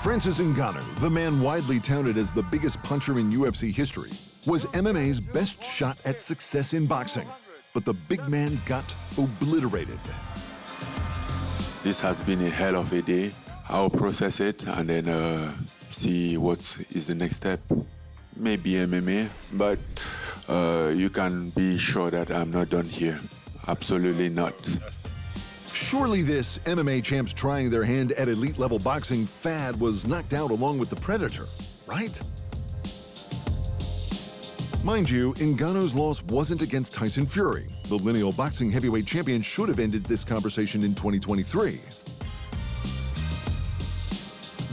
Francis Ngannou, the man widely touted as the biggest puncher in UFC history, was MMA's best shot at success in boxing. But the big man got obliterated. This has been a hell of a day. I'll process it and then see what is the next step. Maybe MMA, but you can be sure that I'm not done here. Absolutely not. Surely this MMA champs trying their hand at elite-level boxing fad was knocked out along with the Predator, right? Mind you, Ngannou's loss wasn't against Tyson Fury. The lineal boxing heavyweight champion should have ended this conversation in 2023.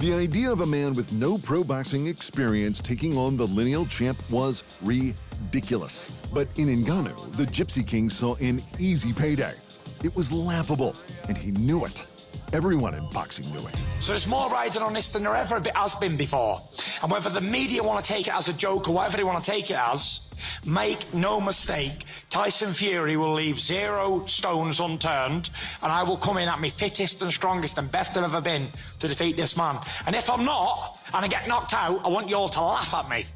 The idea of a man with no pro boxing experience taking on the lineal champ was ridiculous. But in Ngannou, the Gypsy King saw an easy payday. It was laughable, and he knew it. Everyone in boxing knew it. So there's more riding on this than there ever has been before. And whether the media want to take it as a joke or whatever they want to take it as, make no mistake, Tyson Fury will leave 0 stones unturned, and I will come in at my fittest and strongest and best I've ever been to defeat this man. And if I'm not, and I get knocked out, I want you all to laugh at me.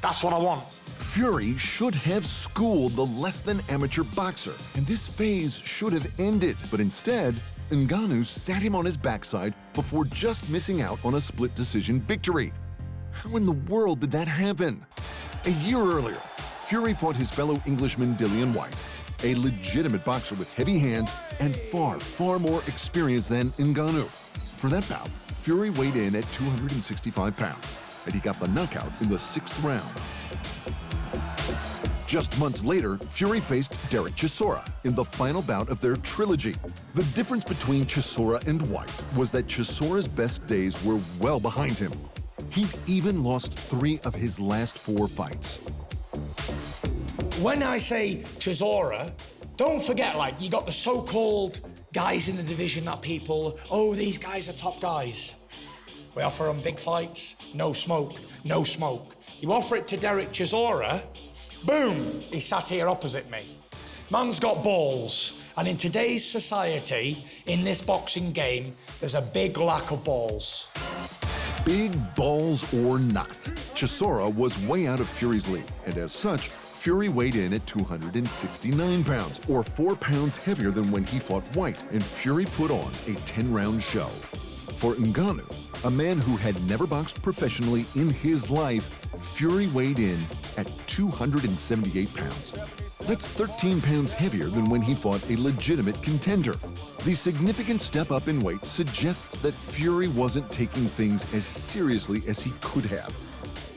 That's what I want. Fury should have schooled the less-than-amateur boxer, and this phase should have ended. But instead, Ngannou sat him on his backside before just missing out on a split decision victory. How in the world did that happen? A year earlier, Fury fought his fellow Englishman Dillian Whyte, a legitimate boxer with heavy hands and far, far more experience than Ngannou. For that bout, Fury weighed in at 265 pounds, and he got the knockout in the 6th round. Just months later, Fury faced Derek Chisora in the final bout of their trilogy. The difference between Chisora and Whyte was that Chisora's best days were well behind him. He'd even lost 3 of his last 4 fights. When I say Chisora, don't forget, you got the so-called guys in the division that people, oh, these guys are top guys. We offer them big fights, no smoke, no smoke. You offer it to Derek Chisora, boom, he sat here opposite me. Man's got balls, and in today's society, in this boxing game, there's a big lack of balls. Big balls or not, Chisora was way out of Fury's league, and as such, Fury weighed in at 269 pounds, or 4 pounds heavier than when he fought Whyte, and Fury put on a 10-round show. For Ngannou, a man who had never boxed professionally in his life, Fury weighed in at 278 pounds. That's 13 pounds heavier than when he fought a legitimate contender. The significant step up in weight suggests that Fury wasn't taking things as seriously as he could have.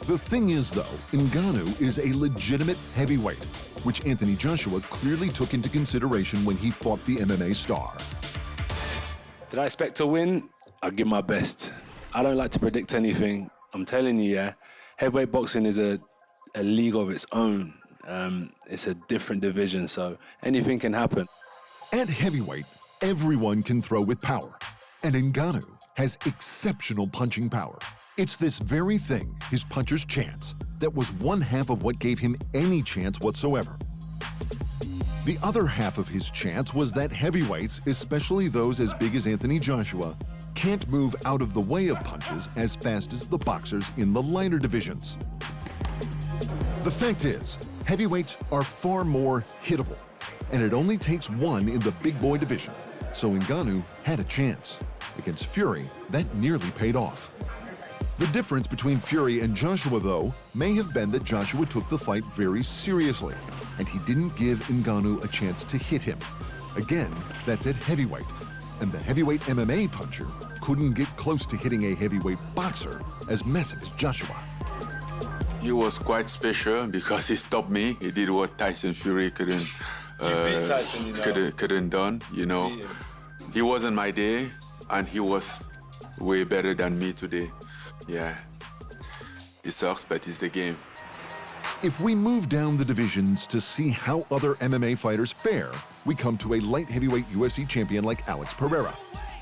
The thing is, though, Ngannou is a legitimate heavyweight, which Anthony Joshua clearly took into consideration when he fought the MMA star. Did I expect to win? I'll give my best. I don't like to predict anything. I'm telling you, yeah, heavyweight boxing is a league of its own. It's a different division, so anything can happen. At heavyweight, everyone can throw with power, and Ngannou has exceptional punching power. It's this very thing, his puncher's chance, that was one half of what gave him any chance whatsoever. The other half of his chance was that heavyweights, especially those as big as Anthony Joshua, can't move out of the way of punches as fast as the boxers in the lighter divisions. The fact is, heavyweights are far more hittable, and it only takes one in the big boy division, so Ngannou had a chance. Against Fury, that nearly paid off. The difference between Fury and Joshua, though, may have been that Joshua took the fight very seriously, and he didn't give Ngannou a chance to hit him. Again, that's at heavyweight, and the heavyweight MMA puncher couldn't get close to hitting a heavyweight boxer as massive as Joshua. He was quite special because he stopped me. He did what Tyson Fury couldn't done, you know. He wasn't my day, and he was way better than me today. Yeah, it sucks, but it's the game. If we move down the divisions to see how other MMA fighters fare, we come to a light heavyweight UFC champion like Alex Pereira.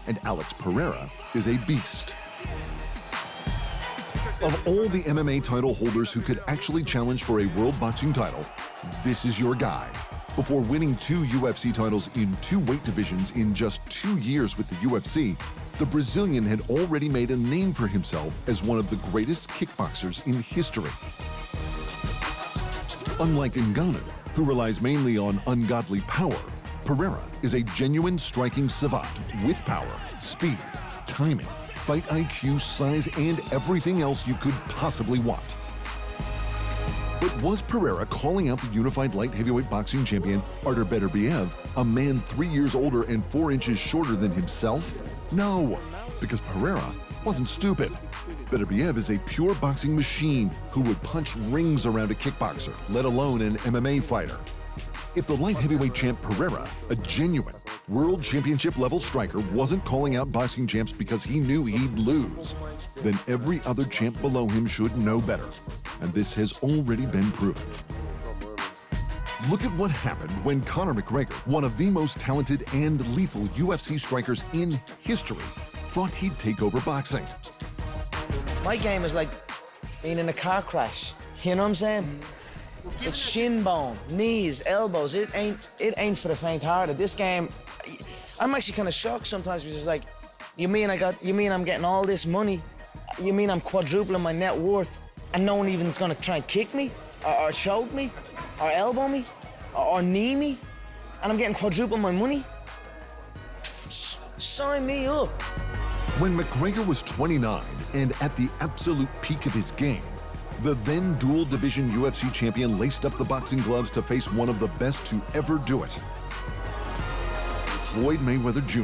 And Alex Pereira is a beast. Of all the MMA title holders who could actually challenge for a world boxing title, this is your guy. Before winning 2 UFC titles in 2 weight divisions in just 2 years with the UFC, The Brazilian had already made a name for himself as one of the greatest kickboxers in history. Unlike Ngannou, who relies mainly on ungodly power, Pereira is a genuine striking savant with power, speed, timing, fight IQ, size, and everything else you could possibly want. But was Pereira calling out the unified light heavyweight boxing champion Artur Beterbiev, a man 3 years older and 4 inches shorter than himself? No, because Pereira wasn't stupid. Beterbiev is a pure boxing machine who would punch rings around a kickboxer, let alone an MMA fighter. If the light heavyweight champ Pereira, a genuine world championship level striker, wasn't calling out boxing champs because he knew he'd lose, then every other champ below him should know better. And this has already been proven. Look at what happened when Conor McGregor, one of the most talented and lethal UFC strikers in history, thought he'd take over boxing. My game is like being in a car crash. You know what I'm saying? It's shin bone, knees, elbows. It ain't for the faint-hearted. This game, I'm actually kind of shocked sometimes because it's like, you mean I'm getting all this money? You mean I'm quadrupling my net worth and no one even is gonna try and kick me or choke me or elbow me or knee me and I'm getting quadruple my money? Sign me up. When McGregor was 29 and at the absolute peak of his game, the then dual division UFC champion laced up the boxing gloves to face one of the best to ever do it. Floyd Mayweather Jr.,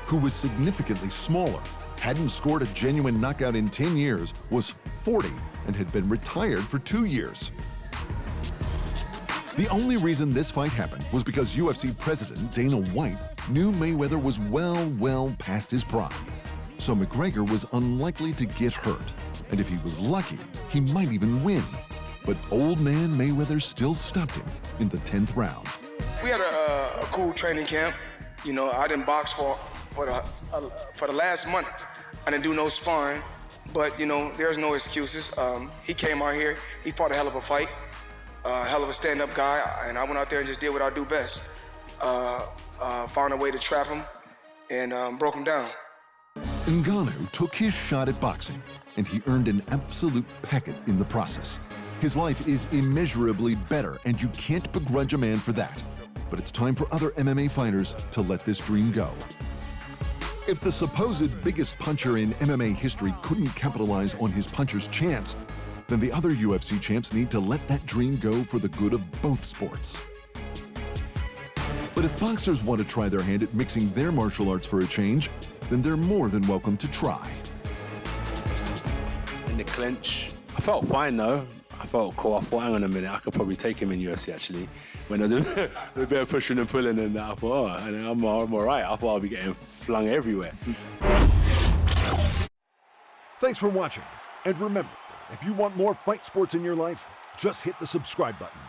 who was significantly smaller, hadn't scored a genuine knockout in 10 years, was 40 and had been retired for 2 years. The only reason this fight happened was because UFC president Dana White knew Mayweather was well past his prime. So McGregor was unlikely to get hurt, and if he was lucky, he might even win. But old man Mayweather still stopped him in the 10th round. We had a cool training camp. You know, I didn't box for the last month. I didn't do no sparring, but you know, there's no excuses. He came out here, he fought a hell of a fight, hell of a stand-up guy, and I went out there and just did what I do best. Found a way to trap him and broke him down. Ngannou took his shot at boxing, and he earned an absolute pecket in the process. His life is immeasurably better, and you can't begrudge a man for that. But it's time for other MMA fighters to let this dream go. If the supposed biggest puncher in MMA history couldn't capitalize on his puncher's chance, then the other UFC champs need to let that dream go for the good of both sports. But if boxers want to try their hand at mixing their martial arts for a change, then they're more than welcome to try. In the clinch, I felt fine though. I felt cool. I thought, hang on a minute, I could probably take him in UFC actually. When I did a bit of pushing and pulling and that, I thought, oh, and I'm all right. I thought I'll be getting flung everywhere. Thanks for watching. And remember, if you want more fight sports in your life, just hit the subscribe button.